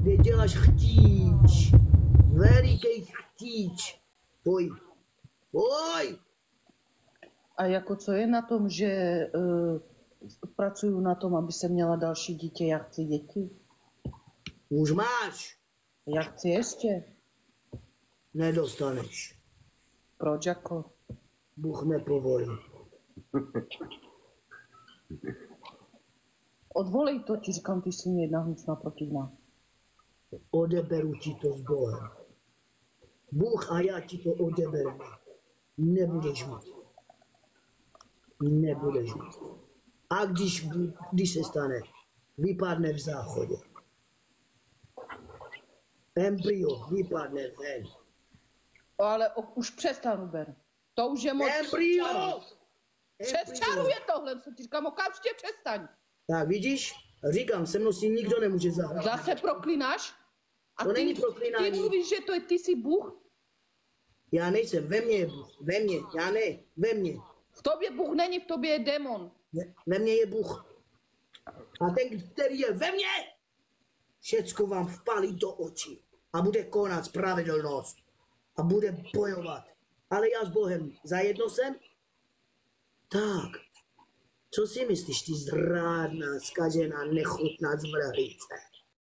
kde děláš chtíč. Veliký chtíč. Pojď. Pojď. A jako co je na tom, že pracuju na tom, aby se měla další dítě, já chci děti. Už máš. Já chci ještě. Nedostaneš. Proč jako? Bůh nepovolí. Odvolej to, ti říkám, ty jsi mi jedna hnucná protivná. Odeberu ti to s Bohem. Bůh a já ti to odebereme. Nebudeš mít. Nebudeš mít. A když se stane, vypadne v záchodě. Embryo vypadne ven. Ale už přestanu, Ber. To už je moc. Embryo! Přes čáru je tohle, co ti říkám, okamžitě přestaň. Tak vidíš? Říkám, se mnou si nikdo nemůže zahrát. Zase proklínáš? A To není proklínání. Ty mluvíš, že ty jsi Bůh? Já nejsem, ve mně je Bůh. Ve mně, já ne, ve mně. V tobě Bůh není, v tobě je démon. Ve mně je Bůh. A ten, který je ve mně, všecko vám vpálí do očí. A bude konat spravedlnost. A bude bojovat. Ale já s Bohem zajedno jsem? Tak. Co si myslíš, ty zrádná, zkažená, nechutná zvrhlice?